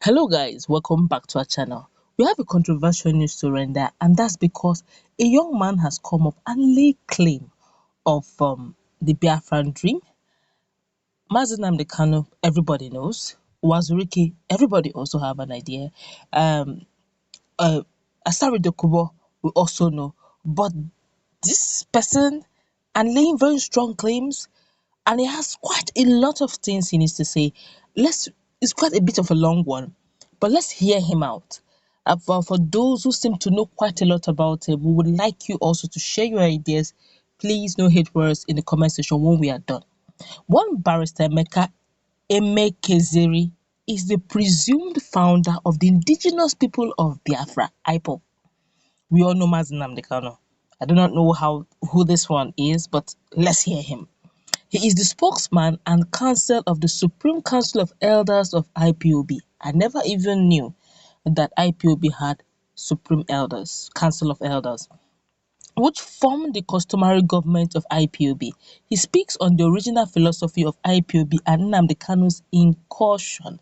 Hello guys, welcome back to our channel. We have a controversial news to render, and that's because a young man has come up and laid claim of the Biafran dream. Mazi Nnamdi Kanu, everybody knows. Wazuriki, everybody also have an idea. Um, uh, Asari Dokubo, we also know. But this person and laying very strong claims, and he has quite a lot of things he needs to say. It's quite a bit of a long one, but let's hear him out. For those who seem to know quite a lot about him, we would like you also to share your ideas. Please no hate words in the comment section when we are done. One barrister, Emeka Emekezeri, is the presumed founder of the indigenous people of Biafra, IPOB. We all know Mazi Nnamdi Kanu. I do not know who this one is, but let's hear him. He is the spokesman and counsel of the Supreme Council of Elders of IPOB. I never even knew that IPOB had Supreme Elders, Council of Elders, which formed the customary government of IPOB. He speaks on the original philosophy of IPOB and Nnamdi Kanu's incursion.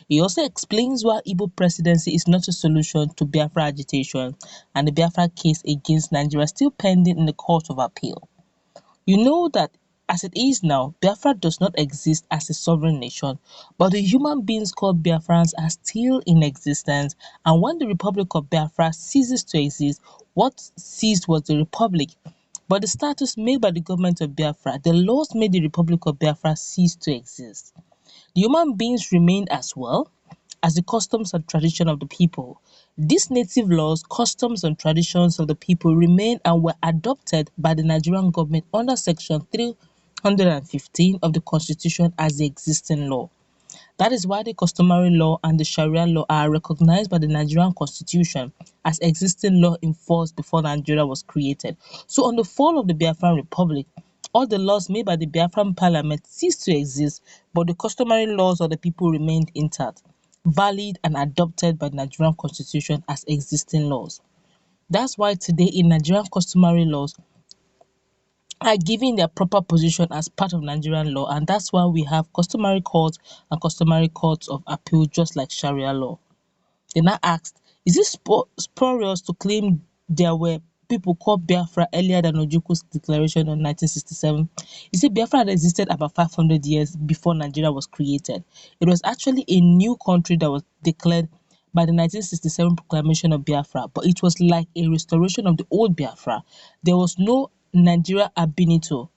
He also explains why Igbo presidency is not a solution to Biafra agitation and the Biafra case against Nigeria still pending in the Court of Appeal. You know that as it is now, Biafra does not exist as a sovereign nation, but the human beings called Biafrans are still in existence, and when the Republic of Biafra ceases to exist, what ceased was the Republic. But the status made by the government of Biafra, the laws made the Republic of Biafra cease to exist. The human beings remained as well as the customs and tradition of the people. These native laws, customs and traditions of the people remained and were adopted by the Nigerian government under section 315 of the constitution as the existing law. That is why the customary law and the Sharia law are recognized by the Nigerian constitution as existing law in force before Nigeria was created. So on the fall of the Biafran Republic, all the laws made by the Biafran parliament ceased to exist, but the customary laws of the people remained intact, valid and adopted by the Nigerian constitution as existing laws. That's why today in Nigerian customary laws are given their proper position as part of Nigerian law, and that's why we have customary courts and customary courts of appeal just like Sharia law. They now asked, is it spurious to claim there were people called Biafra earlier than Ojuku's declaration in 1967? You see, Biafra had existed about 500 years before Nigeria was created. It was actually a new country that was declared by the 1967 proclamation of Biafra, but it was like a restoration of the old Biafra. There was no Nigeria ab initio.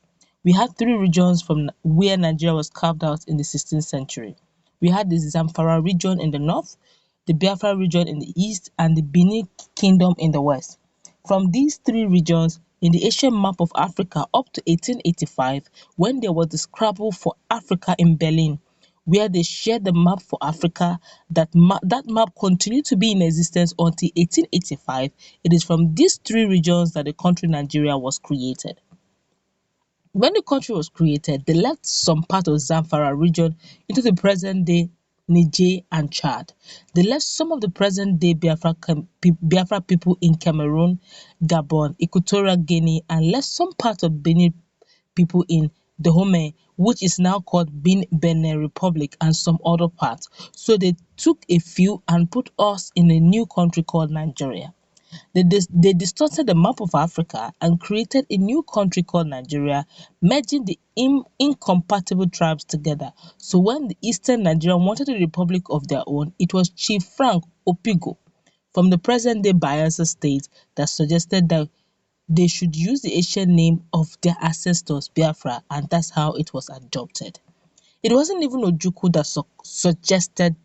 We had three regions from where Nigeria was carved out in the 16th century. We had the Zamfara region in the north, the Biafra region in the east, and the Benin Kingdom in the west. From these three regions, in the Asian map of Africa up to 1885, when there was the Scrabble for Africa in Berlin, where they shared the map for Africa, that map continued to be in existence until 1885. It is from these three regions that the country Nigeria was created. When the country was created, they left some part of Zamfara region into the present-day Niger and Chad. They left some of the present-day Biafra people in Cameroon, Gabon, Equatorial Guinea, and left some part of Benin people in Dahomey, which is now called Benin Republic, and some other parts. So they took a few and put us in a new country called Nigeria. They distorted the map of Africa and created a new country called Nigeria, merging the incompatible tribes together. So when the Eastern Nigeria wanted a republic of their own, it was Chief Frank Opigo from the present-day Bayelsa state that suggested that they should use the ancient name of their ancestors, Biafra, and that's how it was adopted. It wasn't even Ojukwu that suggested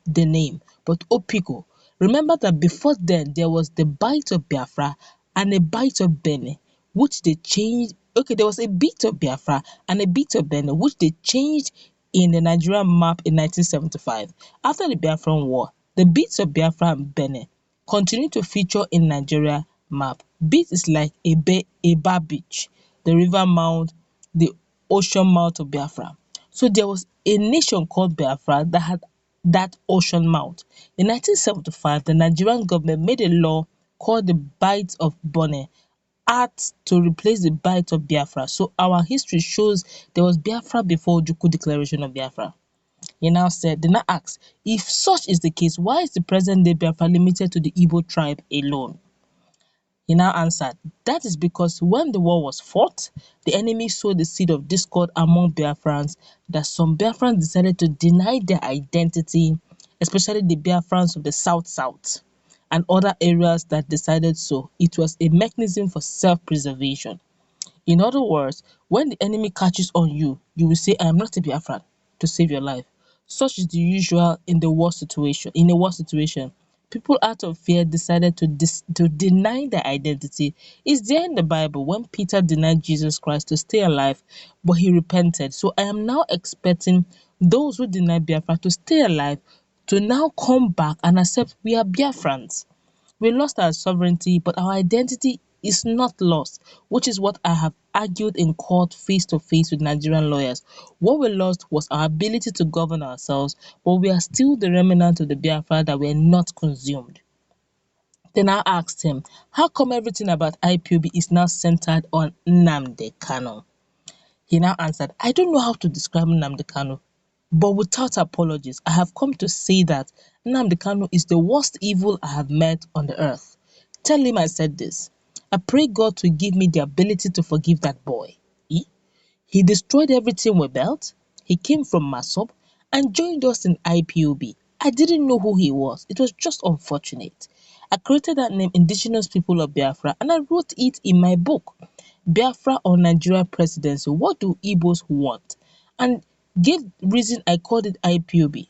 the name, but Opigo. Remember that before then, there was the Bite of Biafra and a Bite of Benin, which they changed. Okay, there was a bit of Biafra and a bit of Benin, which they changed in the Nigerian map in 1975. After the Biafran War, the bits of Biafra and Benin continued to feature in Nigeria map. Bit is like a bar beach, the river mouth, the ocean mouth of Biafra. So there was a nation called Biafra that had that ocean mouth. In 1975, the Nigerian government made a law called the Bight of Bonny Act to replace the Bight of Biafra. So our history shows there was Biafra before Ojukwu Declaration of Biafra. He now said, they now asked, if such is the case, why is the present day Biafra limited to the Igbo tribe alone? He now answered, that is because when the war was fought, the enemy sowed the seed of discord among Biafrans, that some Biafrans decided to deny their identity, especially the Biafrans of the South South and other areas that decided so. It was a mechanism for self-preservation. In other words, when the enemy catches on you, you will say, I am not a Biafran, to save your life. Such is the usual in the war situation. In a war situation, people out of fear decided to deny their identity. It's there in the Bible when Peter denied Jesus Christ to stay alive, but he repented. So I am now expecting those who deny Biafra to stay alive to now come back and accept we are Biafrans. We lost our sovereignty, but our identity is not lost, which is what I have argued in court face to face with Nigerian lawyers. What we lost was our ability to govern ourselves, but we are still the remnant of the Biafra that were not consumed. Then I asked him, how come everything about IPOB is now centered on Nnamdi Kanu? He now answered, I don't know how to describe Nnamdi Kanu, but without apologies, I have come to say that Nnamdi Kanu is the worst evil I have met on the earth. Tell him I said this. I pray God to give me the ability to forgive that boy. He destroyed everything we built. He came from Masop and joined us in IPOB. I didn't know who he was. It was just unfortunate. I created that name Indigenous People of Biafra and I wrote it in my book, Biafra or Nigeria Presidency. What do Igbos want? And gave reason I called it IPOB.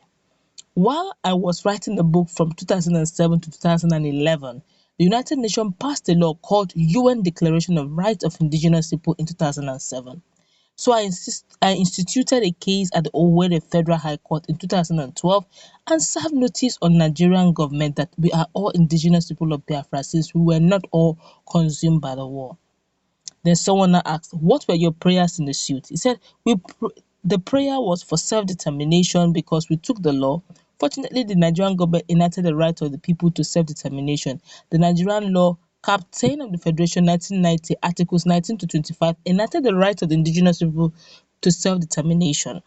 While I was writing the book from 2007 to 2011, the United Nations passed a law called UN Declaration of Rights of Indigenous People in 2007. So I instituted a case at the Owerri Federal High Court in 2012 and served notice on Nigerian government that we are all indigenous people of Biafra since we were not all consumed by the war. Then someone now asked, what were your prayers in the suit? He said, the prayer was for self-determination because we took the law. Fortunately, the Nigerian government enacted the right of the people to self-determination. The Nigerian law, Cap 10 of the Federation 1990, Articles 19 to 25, enacted the right of the indigenous people to self-determination.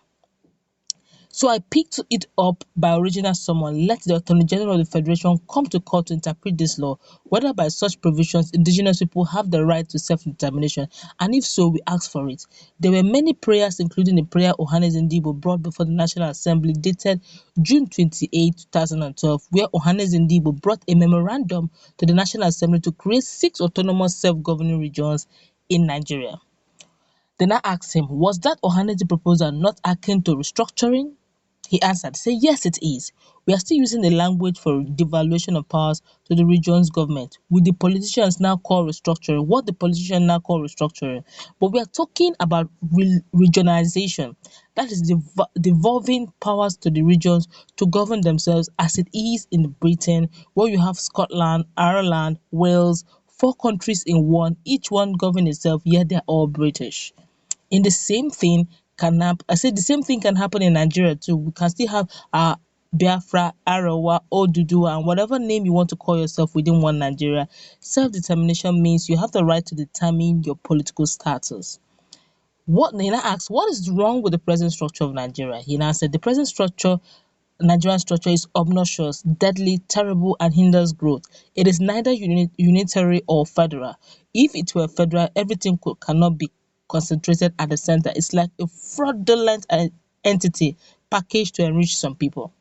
So I picked it up by original summon, let the Attorney General of the Federation come to court to interpret this law, whether by such provisions indigenous people have the right to self-determination, and if so, we ask for it. There were many prayers, including the prayer Ohanes Ndigbo brought before the National Assembly dated June 28, 2012, where Ohanes Ndigbo brought a memorandum to the National Assembly to create 6 autonomous self-governing regions in Nigeria. Then I asked him, was that Ohanese proposal not akin to restructuring? He answered, say yes it is. We are still using the language for devaluation of powers to the region's government, with the politicians now call restructuring, what the politicians now call restructuring. But we are talking about regionalization, that is devolving powers to the regions to govern themselves as it is in Britain, where you have Scotland, Ireland, Wales, 4 countries in one, each one govern itself, yet they're all British. In the same thing can happen. I said the same thing can happen in Nigeria too. We can still have Biafra, Arawa, Oduduwa, and whatever name you want to call yourself within one Nigeria. Self-determination means you have the right to determine your political status. What Nina asked, what is wrong with the present structure of Nigeria? He now said the present structure Nigerian structure is obnoxious, deadly, terrible, and hinders growth. It is neither unitary or federal. If it were federal, everything cannot be concentrated at the center. It's like a fraudulent entity packaged to enrich some people.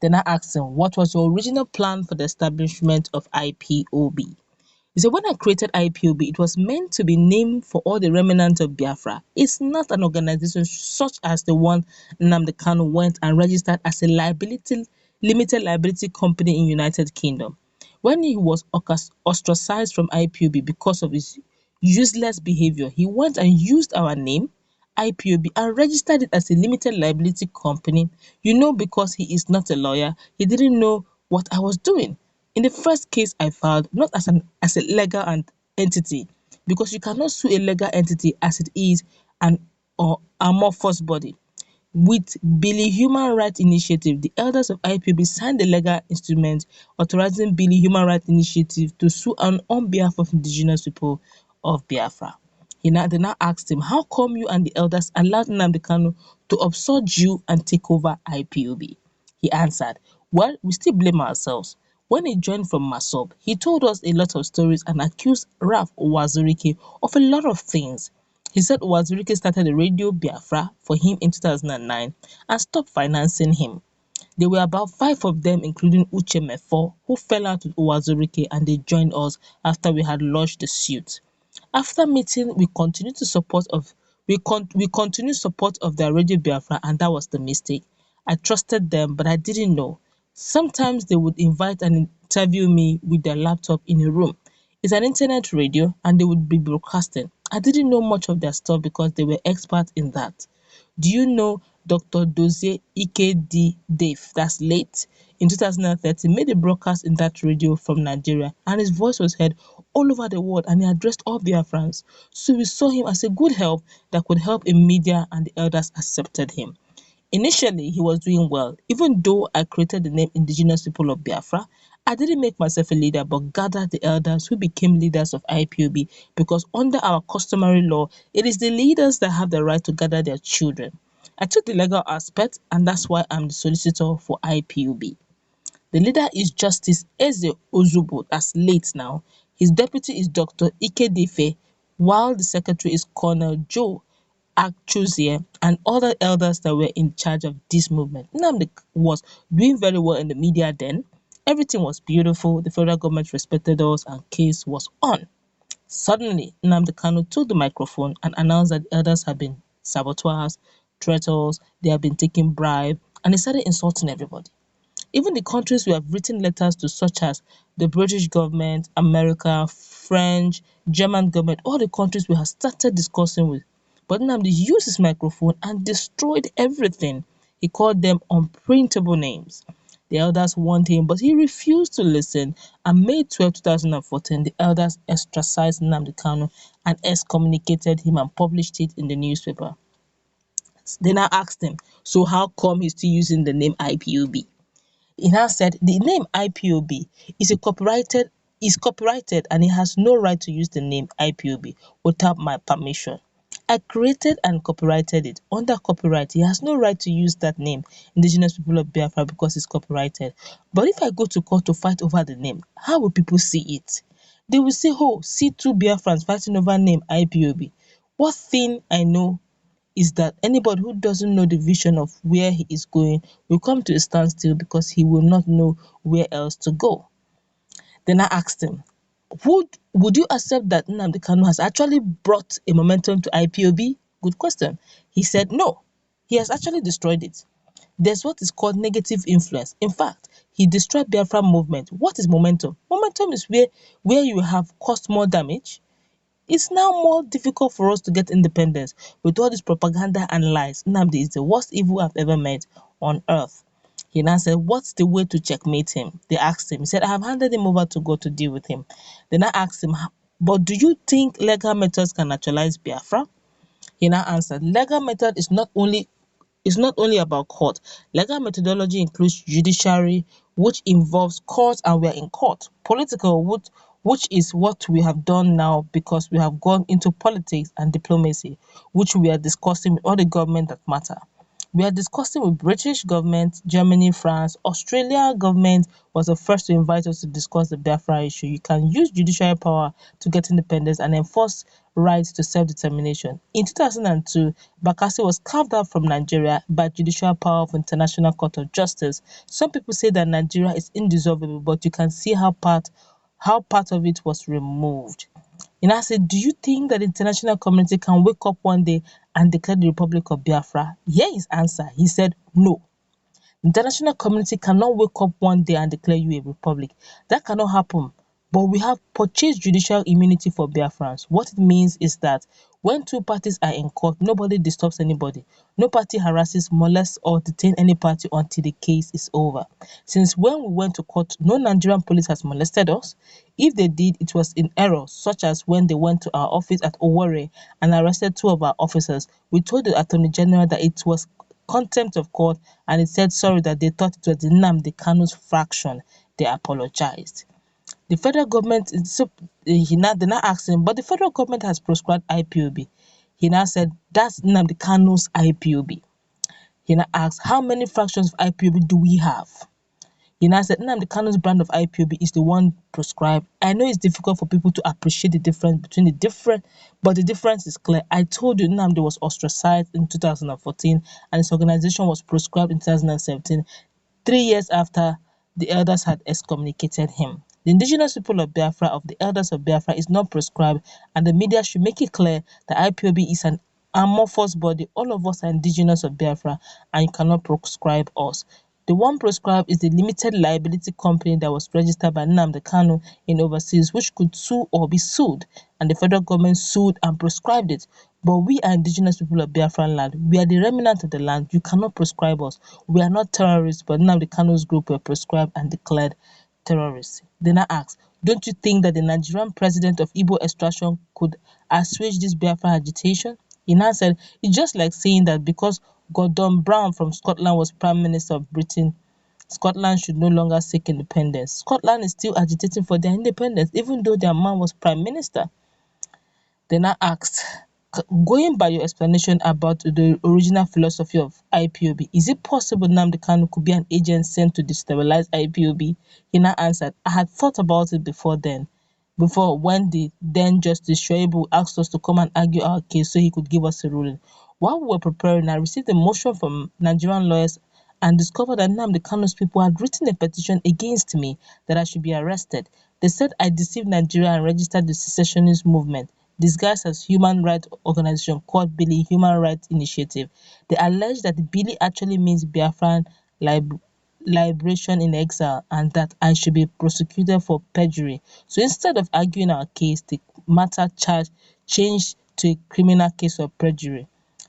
Then I asked him, what was your original plan for the establishment of IPOB? He said, when I created IPOB, it was meant to be named for all the remnants of Biafra. It's not an organization such as the one Nnamdi Kanu went and registered as a limited liability company in United Kingdom. When he was ostracized from IPOB because of his useless behavior, he went and used our name, IPOB, and registered it as a limited liability company. Because he is not a lawyer, he didn't know what I was doing. In the first case I filed, not as a legal entity, because you cannot sue a legal entity as it is an or amorphous body. With Billy Human Rights Initiative, the elders of IPOB signed the legal instrument authorizing Billy Human Rights Initiative to sue on behalf of indigenous people of Biafra. They now asked him, how come you and the elders allowed Nnamdi Kanu to upsurge you and take over IPOB? He answered, well, we still blame ourselves. When he joined from Masob, he told us a lot of stories and accused Ralph Uwazurike of a lot of things. He said Uwazurike started a Radio Biafra for him in 2009 and stopped financing him. There were about 5 of them, including Uche Mefo, who fell out with Uwazurike and they joined us after we had lodged the suit. After meeting, we continued support of their Radio Biafra, and that was the mistake. I trusted them, but I didn't know. Sometimes they would invite and interview me with their laptop in a room. It's an internet radio and they would be broadcasting. I didn't know much of their stuff because they were experts in that. Do you know Dr. Dozie Ikedi Dave, that's late, in 2013 made a broadcast in that radio from Nigeria and his voice was heard all over the world and he addressed all Biafrans. So we saw him as a good help that could help in media and the elders accepted him. Initially, he was doing well. Even though I created the name Indigenous People of Biafra, I didn't make myself a leader but gathered the elders who became leaders of IPOB because under our customary law, it is the leaders that have the right to gather their children. I took the legal aspect and that's why I'm the solicitor for IPOB. The leader is Justice Eze Ozugbo, that's late now. His deputy is Dr. Ikedefe, while the secretary is Colonel Joe Akchuzie and other elders that were in charge of this movement. Nnamdi was doing very well in the media then. Everything was beautiful. The federal government respected us and case was on. Suddenly, Nnamdi Kanu took the microphone and announced that the elders had been saboteurs, traitors, they had been taking bribe, and he started insulting everybody. Even the countries we have written letters to, such as the British government, America, French, German government, all the countries we have started discussing with. But Nnamdi used his microphone and destroyed everything. He called them unprintable names. The elders warned him, but he refused to listen. On May 12, 2014, the elders ostracized Nnamdi Kanu and excommunicated him and published it in the newspaper. They now asked him, so how come he's still using the name IPOB? He now said the name IPOB is copyrighted and he has no right to use the name IPOB without my permission. I created and copyrighted it. Under copyright, he has no right to use that name, Indigenous People of Biafra, because it's copyrighted. But if I go to court to fight over the name, how will people see it? They will say, oh, see two Biafrans fighting over name IPOB. What thing I know is that anybody who doesn't know the vision of where he is going will come to a standstill because he will not know where else to go. Then I asked him, would you accept that Nnamdi Kanu has actually brought a momentum to IPOB? Good question. He said no, he has actually destroyed it. There's what is called negative influence. In fact, he destroyed Biafra movement. What is momentum? Momentum is where you have caused more damage. It's now more difficult for us to get independence with all this propaganda and lies. Nnamdi is the worst evil I've ever met on earth. He now said, what's the way to checkmate him? They asked him. He said, I have handed him over to God to deal with him. Then I asked him, but do you think legal methods can actualize Biafra? He now answered, legal method is not only about court. Legal methodology includes judiciary, which involves court and we are in court. Political, which is what we have done now because we have gone into politics, and diplomacy, which we are discussing with all the government that matter. We are discussing with British government, Germany, France, Australia government was the first to invite us to discuss the Biafra issue. You can use judicial power to get independence and enforce rights to self-determination. In 2002, Bakassi was carved out from Nigeria by judicial power of International Court of Justice. Some people say that Nigeria is indissoluble, but you can see how part of it was removed. And I said, do you think that the international community can wake up one day and declare the Republic of Biafra? Here is answer. He said, no. The international community cannot wake up one day and declare you a republic. That cannot happen. But we have purchased judicial immunity for Biafrans. What it means is that when two parties are in court, nobody disturbs anybody. No party harasses, molests, or detain any party until the case is over. Since when we went to court, no Nigerian police has molested us. If they did, it was in error, such as when they went to our office at Owerri and arrested 2 of our officers. We told the Attorney General that it was contempt of court and it said sorry that they thought it was the Nnamdi Kanu's fraction. They apologized. The federal government they now asked him, but the federal government has proscribed IPOB. He now said that's Nnamdi Kanu's IPOB. He now asked, how many fractions of IPOB do we have? He now said Nnamdi Kanu's brand of IPOB is the one prescribed. I know it's difficult for people to appreciate the difference between the different, but the difference is clear. I told you Nnamdi was ostracized in 2014 and his organization was proscribed in 2017, 3 years after the elders had excommunicated him. The indigenous people of Biafra, of the elders of Biafra, is not prescribed, and the media should make it clear that IPOB is an amorphous body. All of us are indigenous of Biafra, and you cannot prescribe us. The one prescribed is the limited liability company that was registered by Nnamdi Kanu in overseas, which could sue or be sued, and the federal government sued and prescribed it. But we are indigenous people of Biafran land. We are the remnant of the land. You cannot prescribe us. We are not terrorists, but Nnamdi Kanu's group were prescribed and declared terrorists. Then I asked, don't you think that the Nigerian president of Igbo extraction could assuage this Biafran agitation? He now said, it's just like saying that because Gordon Brown from Scotland was Prime Minister of Britain, Scotland should no longer seek independence. Scotland is still agitating for their independence, even though their man was Prime Minister. Then I asked, going by your explanation about the original philosophy of IPOB, is it possible Nnamdi Kanu could be an agent sent to destabilize IPOB? He now answered, I had thought about it before when the then Justice Shoibu asked us to come and argue our case so he could give us a ruling. While we were preparing, I received a motion from Nigerian lawyers and discovered that Nnamdi Kanu's people had written a petition against me that I should be arrested. They said I deceived Nigeria and registered the secessionist movement disguised as human rights organization called Billy Human Rights Initiative. They allege that Billy actually means Biafran liberation in exile and that I should be prosecuted for perjury. So instead of arguing our case, the matter charge changed to a criminal case of perjury.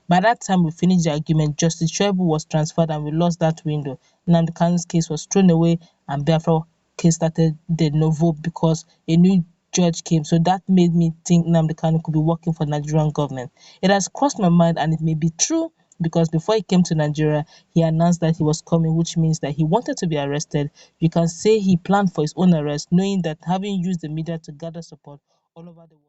By that time we finished the argument, Justice Shoibu was transferred and we lost that window. Nnamdi Kanu's case was thrown away and Biafra case started de novo because a new judge came. So that made me think Nnamdi Kanu could be working for Nigerian government. It has crossed my mind and it may be true because before he came to Nigeria, he announced that he was coming, which means that he wanted to be arrested. You can say he planned for his own arrest, knowing that having used the media to gather support all over the world.